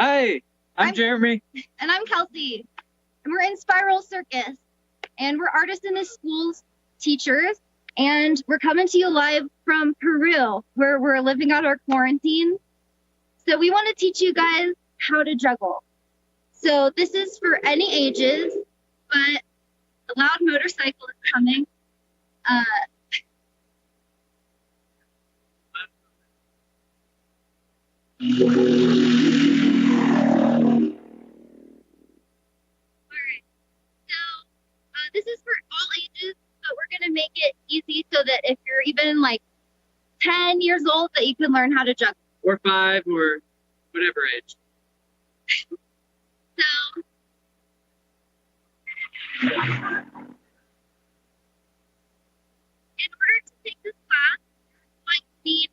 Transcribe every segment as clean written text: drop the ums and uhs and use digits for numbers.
Hi, I'm Jeremy. And I'm Kelsey. And we're Inspyral Circus. And we're artists in the schools, teachers. And we're coming to you live from Peru, where we're living out our quarantine. So we want to teach you guys how to juggle. So this is for any ages, but a loud motorcycle is coming. This is for all ages, but we're going to make it easy so that if you're even like 10 years old, that you can learn how to juggle. Or 5 or whatever age. So, in order to take this class, you're going to need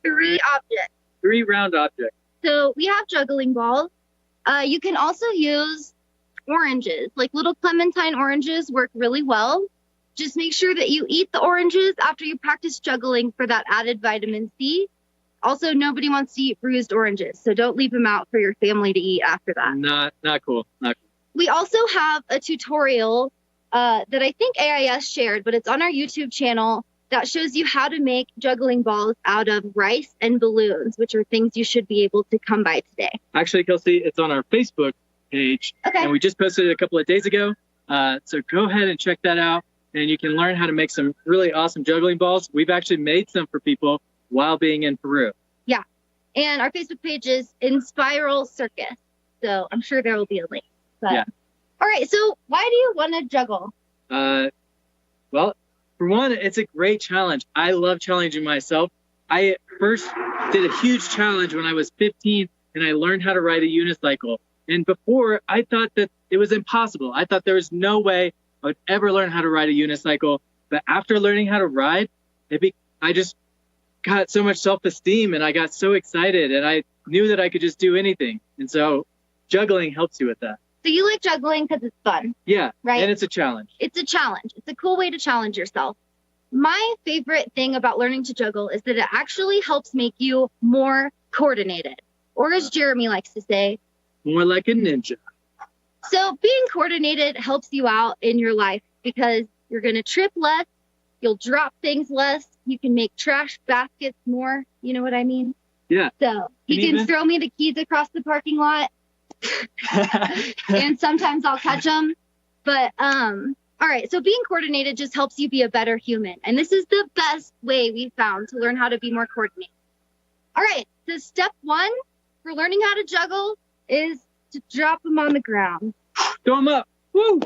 3 objects. 3 round objects. So we have juggling balls. You can also use oranges, like little clementine oranges work really well. Just make sure that you eat the oranges after you practice juggling for that added vitamin C. Also, nobody wants to eat bruised oranges, so don't leave them out for your family to eat after that. Not cool. Not cool. We also have a tutorial that I think AIS shared, but it's on our YouTube channel that shows you how to make juggling balls out of rice and balloons, which are things you should be able to come by today. Actually, Kelsey, it's on our Facebook page, and we just posted it a couple of days ago. So go ahead and check that out, and you can learn how to make some really awesome juggling balls. We've actually made some for people while being in Peru. Yeah, and our Facebook page is Inspyral Circus, so I'm sure there will be a link. But, yeah. All right, so why do you want to juggle? Well, for one, it's a great challenge. I love challenging myself. I first did a huge challenge when I was 15, and I learned how to ride a unicycle. And before, I thought that it was impossible. I thought there was no way I would ever learn how to ride a unicycle. But after learning how to ride, I just got so much self-esteem, and I got so excited, and I knew that I could just do anything. And so juggling helps you with that. So you like juggling because it's fun. Yeah, right? And it's a challenge. It's a challenge. It's a cool way to challenge yourself. My favorite thing about learning to juggle is that it actually helps make you more coordinated. Or as Jeremy likes to say, more like a ninja. So being coordinated helps you out in your life because you're going to trip less, you'll drop things less, you can make trash baskets more, you know what I mean? Yeah. So he can throw me the keys across the parking lot, and sometimes I'll catch them. But, all right, so being coordinated just helps you be a better human. And this is the best way we found to learn how to be more coordinated. All right, so step 1 for learning how to juggle is to drop them on the ground. Throw them up. Woo!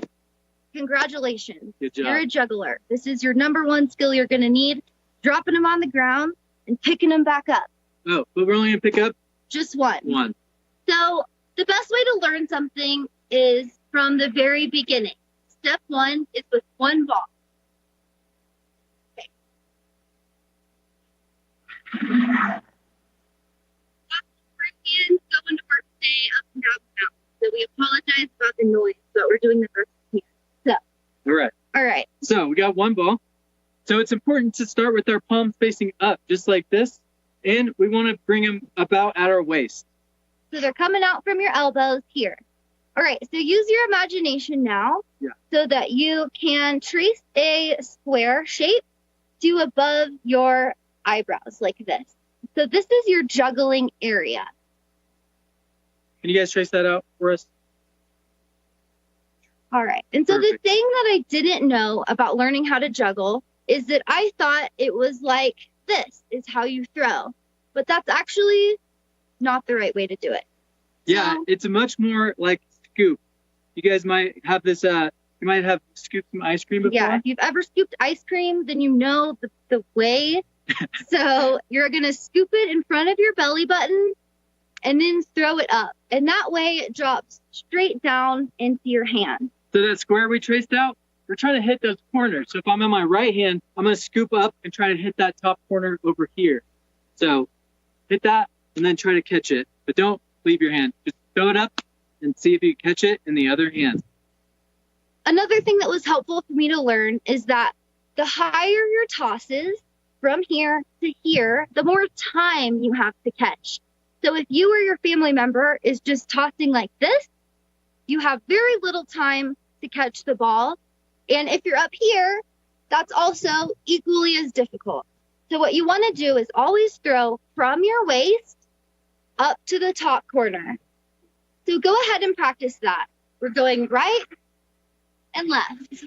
Congratulations. Good job. You're a juggler. This is your #1 skill you're going to need. Dropping them on the ground and picking them back up. Oh, but we're only going to pick up? Just one. One. So the best way to learn something is from the very beginning. Step 1 is with 1 ball. Okay. Hands go into work today up and down the mountain. So we apologize about the noise, but we're doing the first here. So. All right. So we got 1 ball. So it's important to start with our palms facing up, just like this. And we want to bring them about at our waist. So they're coming out from your elbows here. All right, so use your imagination now so that you can trace a square shape to above your eyebrows like this. So this is your juggling area. Can you guys trace that out for us? All right, and so the thing that I didn't know about learning how to juggle is that I thought it was like this is how you throw, but that's actually not the right way to do it. Yeah, it's a much more like scoop. You guys might have this, you might have scooped some ice cream before. Yeah, if you've ever scooped ice cream, then you know the way. So you're going to scoop it in front of your belly button and then throw it up. And that way it drops straight down into your hand. So that square we traced out, we're trying to hit those corners. So if I'm in my right hand, I'm going to scoop up and try to hit that top corner over here. So hit that and then try to catch it. But don't leave your hand. Just throw it up and see if you catch it in the other hand. Another thing that was helpful for me to learn is that the higher your tosses from here to here, the more time you have to catch. So if you or your family member is just tossing like this, you have very little time to catch the ball. And if you're up here, that's also equally as difficult. So what you want to do is always throw from your waist up to the top corner. So go ahead and practice that. We're going right and left.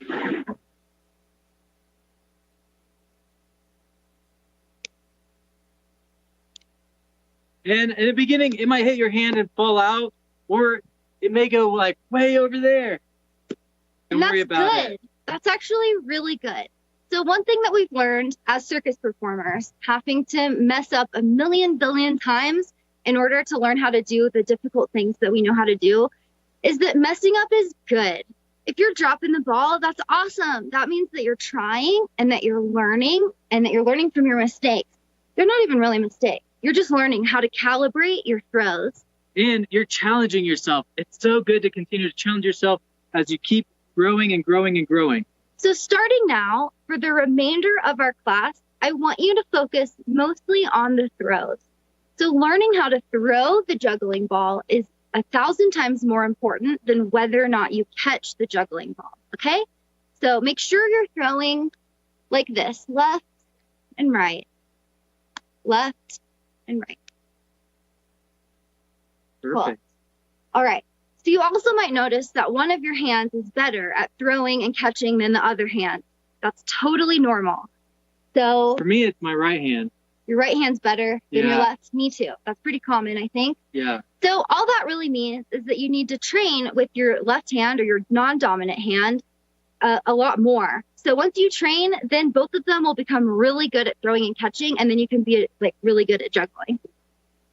And in the beginning, it might hit your hand and fall out, or it may go like way over there. Don't worry about it. That's actually really good. So one thing that we've learned as circus performers, having to mess up a million billion times in order to learn how to do the difficult things that we know how to do, is that messing up is good. If you're dropping the ball, that's awesome. That means that you're trying and that you're learning and that you're learning from your mistakes. They're not even really mistakes. You're just learning how to calibrate your throws. And you're challenging yourself. It's so good to continue to challenge yourself as you keep growing and growing and growing. So starting now, for the remainder of our class, I want you to focus mostly on the throws. So learning how to throw the juggling ball is 1,000 times more important than whether or not you catch the juggling ball, okay? So make sure you're throwing like this, left and right, left and right. Perfect. Cool. All right. So you also might notice that one of your hands is better at throwing and catching than the other hand. That's totally normal. So for me, it's my right hand. Your right hand's better than your left. Me too. That's pretty common, I think. Yeah. So all that really means is that you need to train with your left hand or your non-dominant hand a lot more. So once you train, then both of them will become really good at throwing and catching, and then you can be like really good at juggling.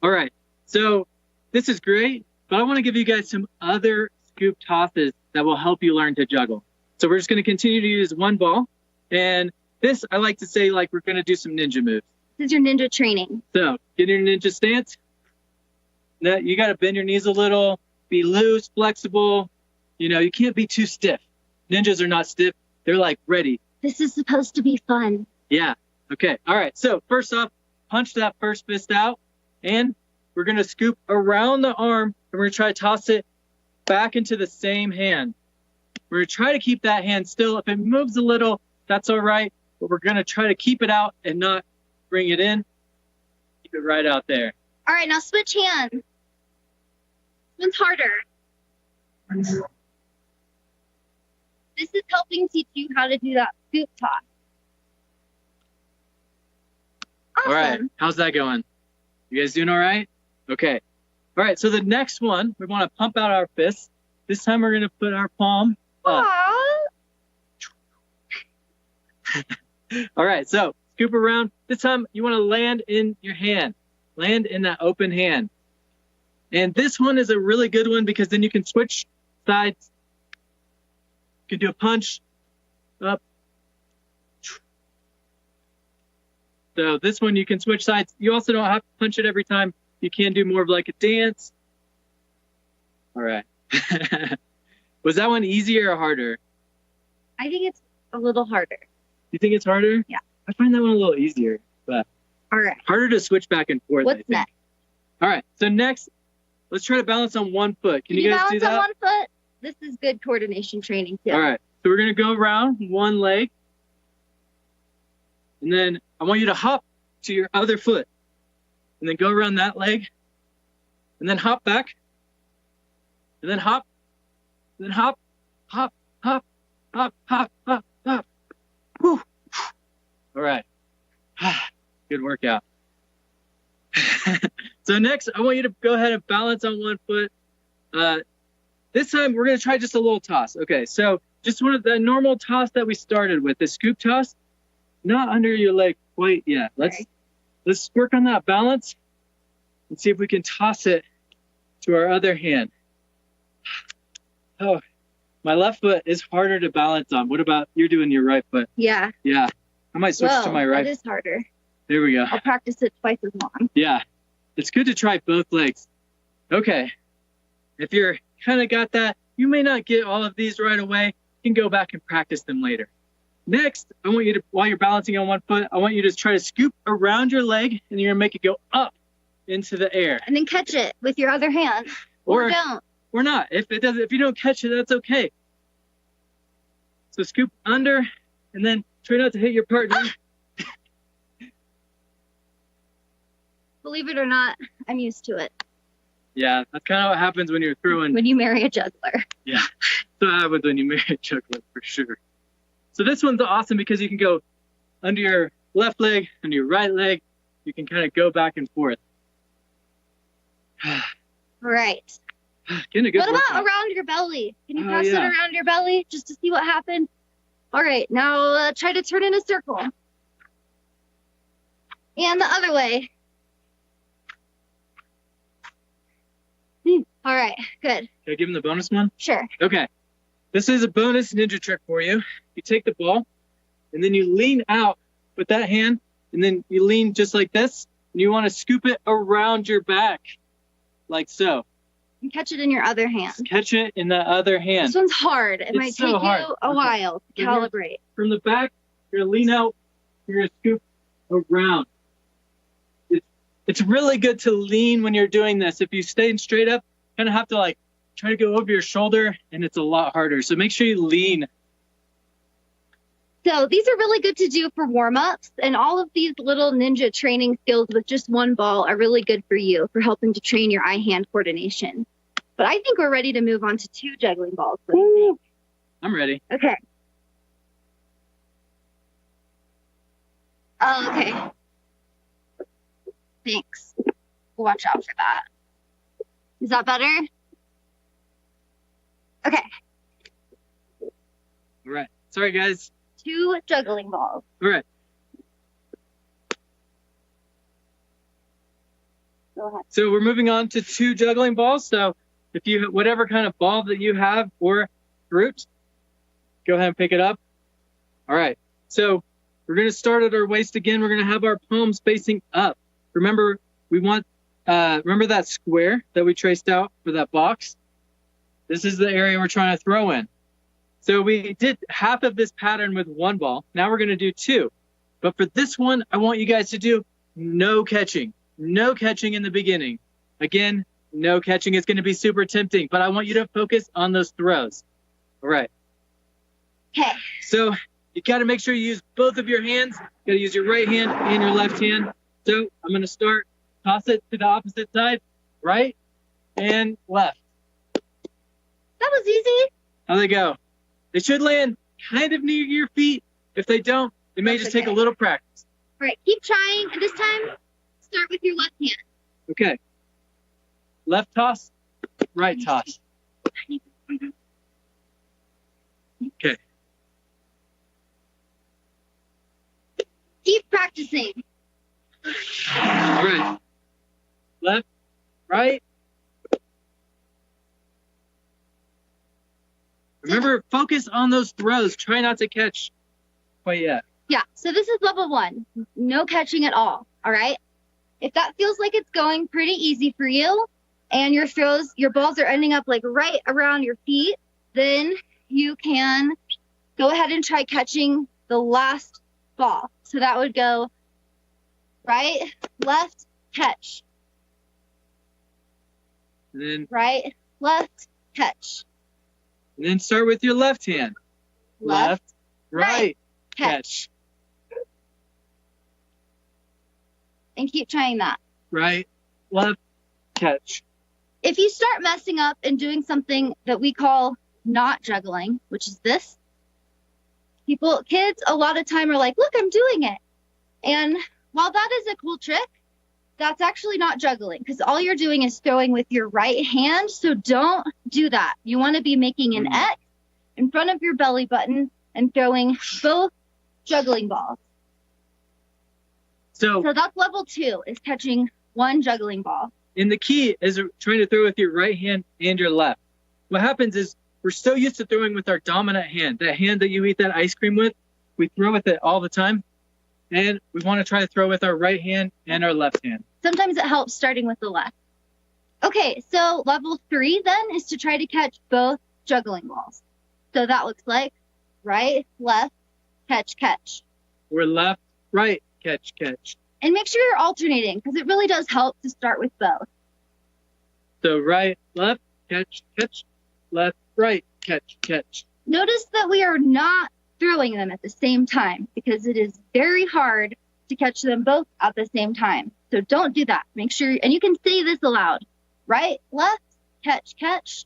All right. So this is great, but I want to give you guys some other scoop tosses that will help you learn to juggle. So we're just going to continue to use one ball. And this, I like to say, like we're going to do some ninja moves. This is your ninja training. So get in your ninja stance. Now, you got to bend your knees a little, be loose, flexible. You know, you can't be too stiff. Ninjas are not stiff. They're like ready. This is supposed to be fun. Yeah. Okay. All right. So first off, punch that first fist out, and we're going to scoop around the arm, and we're going to try to toss it back into the same hand. We're going to try to keep that hand still. If it moves a little, that's all right, but we're going to try to keep it out and not bring it in. Keep it right out there. All right, now switch hands. This one's harder. This is helping teach you how to do that scoop toss. Awesome. All right, how's that going? You guys doing all right? Okay. All right, so the next one, we want to pump out our fists. This time we're going to put our palm up. All right, so scoop around. This time you want to land in your hand. Land in that open hand. And this one is a really good one because then you can switch sides. You can do a punch up. So this one you can switch sides. You also don't have to punch it every time. You can do more of like a dance. All right. Was that one easier or harder? I think it's a little harder. You think it's harder? Yeah. I find that one a little easier, but all right. Harder to switch back and forth. What's next? All right. So next, let's try to balance on one foot. Can you guys do that? Balance on one foot? This is good coordination training too. All right. So we're going to go around one leg. And then I want you to hop to your other foot. And then go around that leg. And then hop back. And then hop. And then hop. Hop. Hop. Hop. Hop. Hop. Hop. Whew. All right. Good workout. So next, I want you to go ahead and balance on one foot. This time, we're going to try just a little toss. Okay, so just one of the normal toss that we started with, the scoop toss. Not under your leg quite yet. Let's work on that balance and see if we can toss it to our other hand. Oh, my left foot is harder to balance on. What about you're doing your right foot? Yeah. Yeah. I might switch to my right. It is harder. There we go. I'll practice it twice as long. Yeah. It's good to try both legs. Okay. If you're kind of got that, you may not get all of these right away. You can go back and practice them later. Next, I want you to, while you're balancing on one foot, I want you to try to scoop around your leg, and you're going to make it go up into the air. And then catch it with your other hand. Or don't. Or not. If you don't catch it, that's okay. So scoop under and then try not to hit your partner. Believe it or not, I'm used to it. Yeah, that's kind of what happens when you're throwing. When you marry a juggler. Yeah, that's what happens when you marry a juggler for sure. So this one's awesome because you can go under your left leg, under your right leg. You can kind of go back and forth. Right. Getting a good What about workout. around your belly? Can you pass it around your belly just to see what happened? All right, now try to turn in a circle. And the other way. All right, good. Can I give him the bonus one? Sure. Okay. This is a bonus ninja trick for you. You take the ball, and then you lean out with that hand, and then you lean just like this, and you want to scoop it around your back, like so. And catch it in your other hand. Just catch it in the other hand. This one's hard. It might take you a while to calibrate. From the back, you're going to lean out, you're going to scoop around. It's really good to lean when you're doing this. If you stay straight up, you kind of have to like try to go over your shoulder, and it's a lot harder. So make sure you lean. So these are really good to do for warm-ups, and all of these little ninja training skills with just one ball are really good for you for helping to train your eye-hand coordination. But I think we're ready to move on to 2 juggling balls. What do you think? I'm ready. Okay. Oh, okay. Thanks. We'll watch out for that. Is that better? Okay. All right. Sorry, guys. 2 juggling balls. All right. Go ahead. So we're moving on to 2 juggling balls. So if you, whatever kind of ball that you have or fruit, go ahead and pick it up. All right. So we're going to start at our waist again. We're going to have our palms facing up. Remember, we want, remember that square that we traced out for that box? This is the area we're trying to throw in. So we did half of this pattern with 1 ball. Now we're going to do 2. But for this one, I want you guys to do no catching. No catching in the beginning. Again, no catching. It's going to be super tempting, but I want you to focus on those throws. All right. Okay. So you got to make sure you use both of your hands. You got to use your right hand and your left hand. So I'm going to start, toss it to the opposite side, right and left. That was easy. How they go? They should land kind of near your feet. If they don't, it may just take a little practice. All right, keep trying. This time, start with your left hand. Okay. Left toss, right toss. Okay. Keep practicing. All right. Left, right. Remember, focus on those throws. Try not to catch quite yet. Yeah, so this is level 1. No catching at all, all right? If that feels like it's going pretty easy for you and your throws, your balls are ending up like right around your feet, then you can go ahead and try catching the last ball. So that would go right, left, catch. And then, Right, left, catch. and then start with your left hand. Left, right, catch. And keep trying that. right, left, catch. If you start messing up and doing something that we call not juggling, which is this, kids a lot of time are like, look, I'm doing it. And while that is a cool trick, that's actually not juggling because all you're doing is throwing with your right hand. So don't do that. You want to be making an X in front of your belly button and throwing both juggling balls. So that's level 2 is catching 1 juggling ball. and the key is trying to throw with your right hand and your left. What happens is we're so used to throwing with our dominant hand, that hand that you eat that ice cream with. We throw with it all the time. And we want to try to throw with our right hand and our left hand. Sometimes it helps starting with the left. Okay, so level 3 then is to try to catch both juggling balls. So that looks like right, left, catch, catch. We're left, right, catch, catch. And make sure you're alternating because it really does help to start with both. So right, left, catch, catch, left, right, catch, catch. Notice that we are not throwing them at the same time because it is very hard to catch them both at the same time. So don't do that. Make sure, and you can say this aloud. Right, left, catch, catch.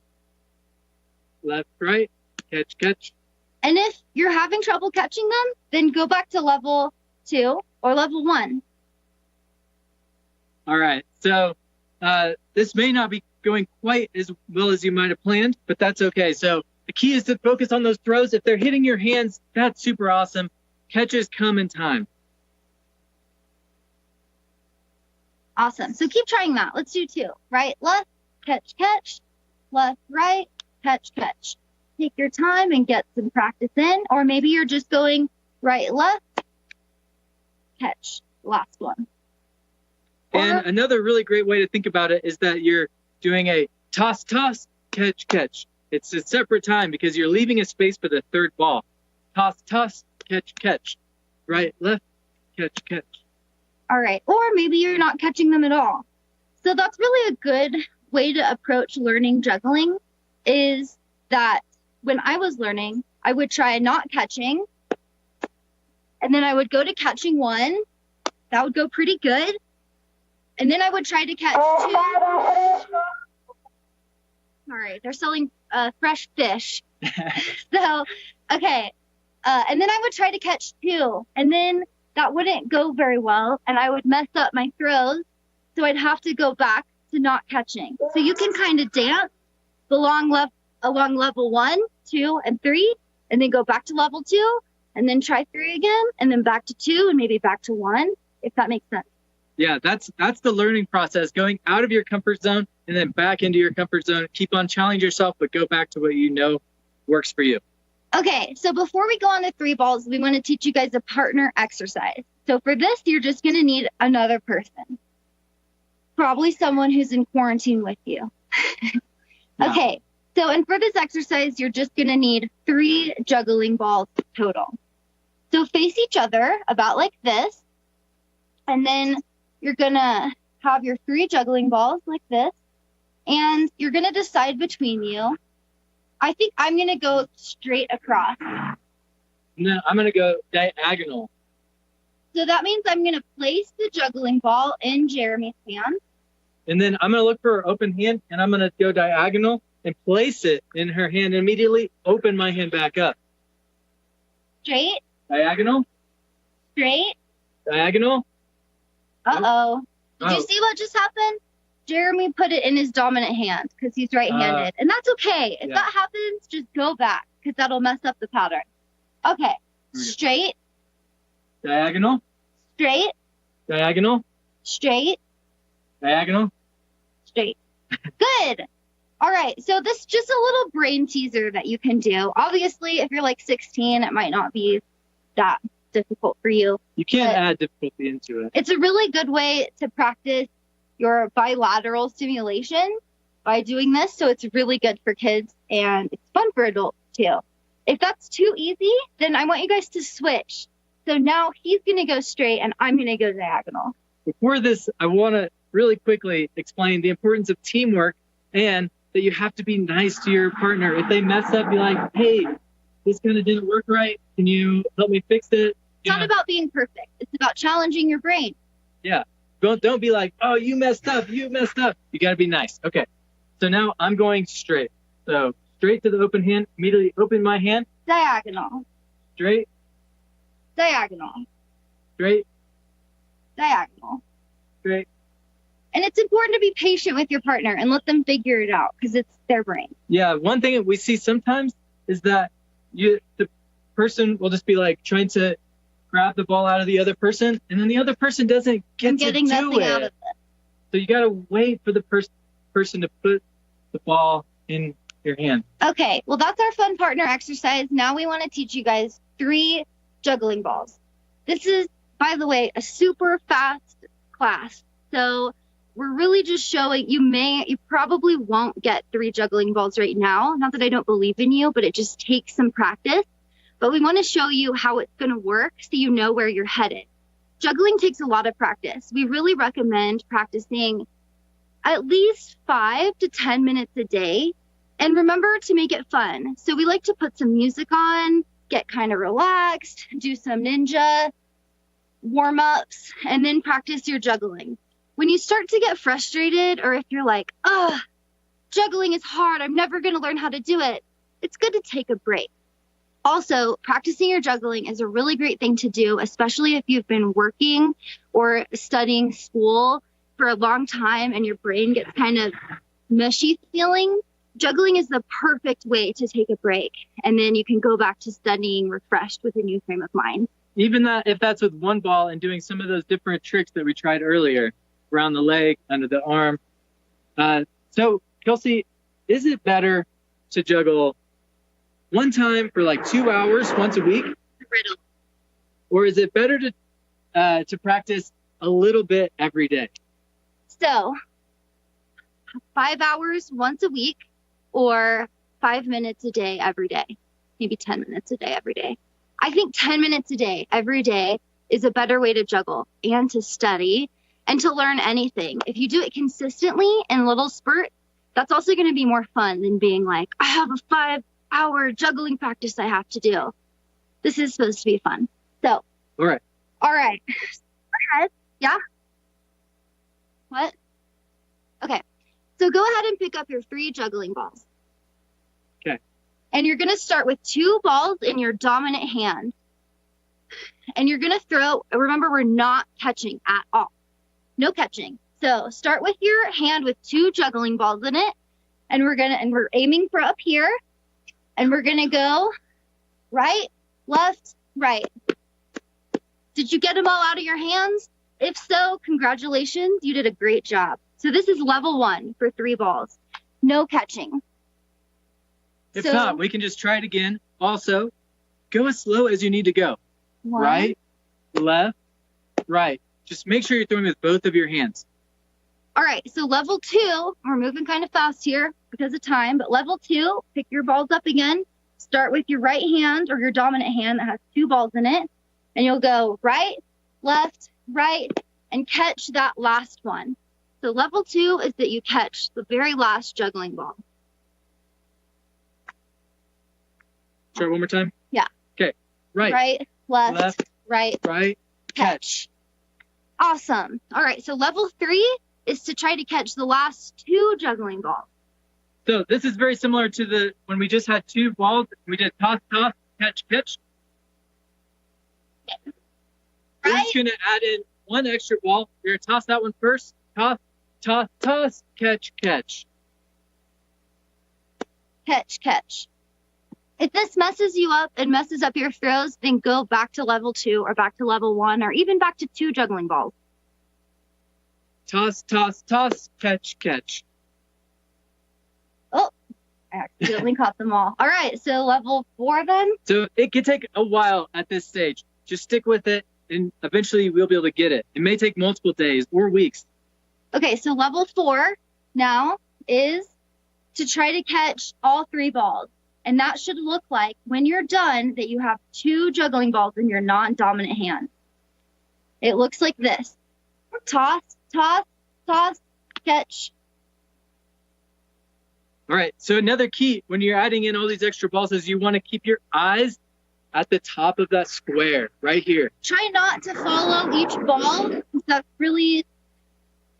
Left, right, catch, catch. And if you're having trouble catching them, then go back to level 2 or level 1. All right, so this may not be going quite as well as you might have planned, but that's okay. So the key is to focus on those throws. If they're hitting your hands, that's super awesome. Catches come in time. Awesome. So keep trying that. Let's do 2. Right, left, catch, catch. Left, right, catch, catch. Take your time and get some practice in. Or maybe you're just going right, left, catch. Last one. And another really great way to think about it is that you're doing a toss, toss, catch, catch. It's a separate time because you're leaving a space for the third ball. Toss, toss, catch, catch. Right, left, catch, catch. All right. Or maybe you're not catching them at all. So that's really a good way to approach learning juggling, is that when I was learning, I would try not catching, and then I would go to catching 1. That would go pretty good. And then I would try to catch 2. All right. They're selling fresh fish. So, okay. And then I would try to catch 2. And then that wouldn't go very well. And I would mess up my throws. So I'd have to go back to not catching. So you can kind of dance along level 1, 2, and 3. And then go back to level 2. And then try 3 again. And then back to 2. And maybe back to 1. If that makes sense. Yeah, that's the learning process, going out of your comfort zone and then back into your comfort zone. Keep on challenging yourself, but go back to what you know works for you. Okay, so before we go on to 3 balls, we want to teach you guys a partner exercise. So for this, you're just going to need another person. Probably someone who's in quarantine with you. Wow. Okay, so and for this exercise, you're just going to need 3 juggling balls total. So face each other about like this, and then you're going to have your 3 juggling balls like this, and you're going to decide between you. I think I'm going to go straight across. No, I'm going to go diagonal. So that means I'm going to place the juggling ball in Jeremy's hand. And then I'm going to look for her open hand, and I'm going to go diagonal and place it in her hand and immediately open my hand back up. Straight. Diagonal. Straight. Diagonal. Uh-oh. Did you see what just happened? Jeremy put it in his dominant hand because he's right-handed. And that's okay. If that happens, just go back because that'll mess up the pattern. Okay. Straight. Diagonal. Straight. Diagonal. Straight. Diagonal. Straight. Good. All right. So this is just a little brain teaser that you can do. Obviously, if you're like 16, it might not be that difficult for you. You can't add difficulty into it. It's a really good way to practice your bilateral stimulation by doing this. So it's really good for kids and it's fun for adults too. If that's too easy, then I want you guys to switch. So now he's going to go straight and I'm going to go diagonal. Before this, I want to really quickly explain the importance of teamwork and that you have to be nice to your partner. If they mess up, be like, hey, this kind of didn't work right. Can you help me fix it? It's not about being perfect. It's about challenging your brain. Yeah. Don't be like, oh, you messed up. You messed up. You got to be nice. Okay. So now I'm going straight. So straight to the open hand. Immediately open my hand. Diagonal. Straight. Diagonal. Straight. Diagonal. Straight. And it's important to be patient with your partner and let them figure it out because it's their brain. Yeah. One thing that we see sometimes is that the person will just be like trying to grab the ball out of the other person, and then the other person doesn't get to do nothing it. Out of it. So you got to wait for the person to put the ball in your hand. Okay, well, that's our fun partner exercise. Now we want to teach you guys 3 juggling balls. This is, by the way, a super fast class. So we're really just showing you probably won't get 3 juggling balls right now. Not that I don't believe in you, but it just takes some practice. But we want to show you how it's going to work so you know where you're headed. juggling takes a lot of practice. We really recommend practicing at least 5 to 10 minutes a day. And remember to make it fun. So we like to put some music on, get kind of relaxed, do some ninja warm-ups, and then practice your juggling. When you start to get frustrated, or if you're like, oh, juggling is hard, I'm never going to learn how to do it, it's good to take a break. Also, practicing your juggling is a really great thing to do, especially if you've been working or studying school for a long time and your brain gets kind of mushy feeling. Juggling is the perfect way to take a break, and then you can go back to studying refreshed with a new frame of mind. Even that, if that's with one ball and doing some of those different tricks that we tried earlier, around the leg, under the arm. So, Kelsey, is it better to juggle one time for like 2 hours once a week? Or is it better to practice a little bit every day? So, 5 hours once a week, or 5 minutes a day every day, maybe 10 minutes a day every day. I think 10 minutes a day every day is a better way to juggle and to study and to learn anything. If you do it consistently in little spurts, that's also going to be more fun than being like, I have a 5-hour juggling practice I have to do. This is supposed to be fun. So, all right. Go ahead. Yeah? What? Okay. So go ahead and pick up your 3 juggling balls. Okay. And you're going to start with 2 balls in your dominant hand. And you're going to throw, remember, we're not catching at all. No catching. So start with your hand with 2 juggling balls in it. And we're aiming for up here. And we're going to go right, left, right. Did you get them all out of your hands? If so, congratulations. You did a great job. So this is level 1 for 3 balls. No catching. If not, we can just try it again. Also, go as slow as you need to go. 1, right, left, right. Just make sure you're throwing with both of your hands. All right, so level 2, we're moving kind of fast here because of time, but level 2, pick your balls up again. Start with your right hand or your dominant hand that has 2 balls in it, and you'll go right, left, right, and catch that last one. So level 2 is that you catch the very last juggling ball. Try it one more time? Yeah. Okay, right, left, right, catch. Awesome. All right, so level 3 is to try to catch the last 2 juggling balls. So this is very similar to when we just had 2 balls. We did toss, toss, catch, catch. Right. We're just going to add in 1 extra ball. We're going to toss that one first. Toss, toss, toss, catch, catch. Catch, catch. If this messes you up and messes up your throws, then go back to level 2 or back to level 1 or even back to 2 juggling balls. Toss, toss, toss, catch, catch. Oh, I accidentally caught them all. All right, so level 4 then? So it could take a while at this stage. Just stick with it, and eventually we'll be able to get it. It may take multiple days or weeks. Okay, so level 4 now is to try to catch all 3 balls. And that should look like, when you're done, that you have 2 juggling balls in your non-dominant hand. It looks like this. Toss, toss, toss, catch. All right, so another key when you're adding in all these extra balls is you want to keep your eyes at the top of that square right here. Try not to follow each ball, because that's really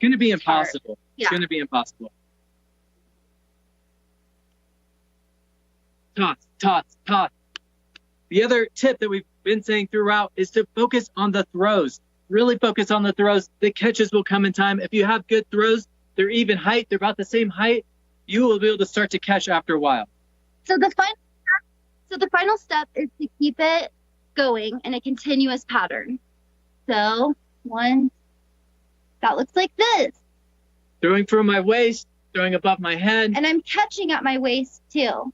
going to be impossible. Yeah. It's going to be impossible. Toss, toss, toss. The other tip that we've been saying throughout is to focus on the throws. Really focus on the throws. The catches will come in time. If you have good throws, they're even height, they're about the same height, you will be able to start to catch after a while. So the final step is to keep it going in a continuous pattern. So 1, that looks like this. Throwing from my waist, throwing above my head. And I'm catching at my waist too.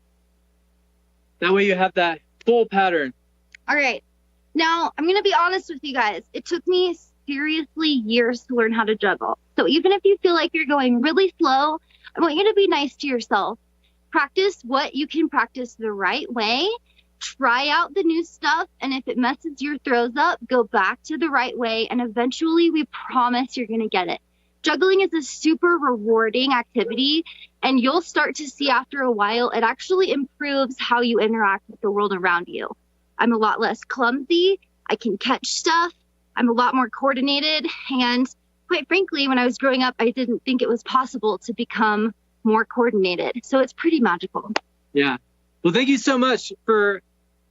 That way you have that full pattern. All right. Now, I'm going to be honest with you guys. It took me seriously years to learn how to juggle. So even if you feel like you're going really slow, I want you to be nice to yourself. Practice what you can practice the right way try out the new stuff, and if it messes your throws up, go back to the right way, and eventually we promise you're going to get it. Juggling is a super rewarding activity, and you'll start to see after a while it actually improves how you interact with the world around you. I'm a lot less clumsy, I can catch stuff, I'm a lot more coordinated, and quite frankly, when I was growing up, I didn't think it was possible to become more coordinated. So it's pretty magical. Yeah. Well, thank you so much for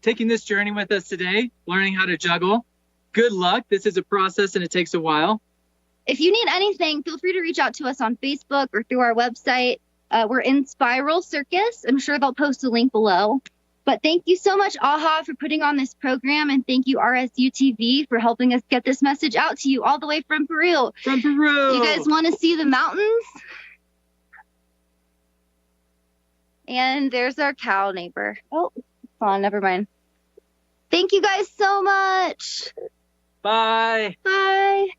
taking this journey with us today, learning how to juggle. Good luck. This is a process and it takes a while. If you need anything, feel free to reach out to us on Facebook or through our website. We're Inspyral Circus. I'm sure they'll post a link below. But thank you so much, ahha, for putting on this program. And thank you, RSU TV, for helping us get this message out to you all the way from Peru. From Peru. You guys want to see the mountains? And there's our cow neighbor. Oh, hold on, never mind. Thank you guys so much. Bye. Bye.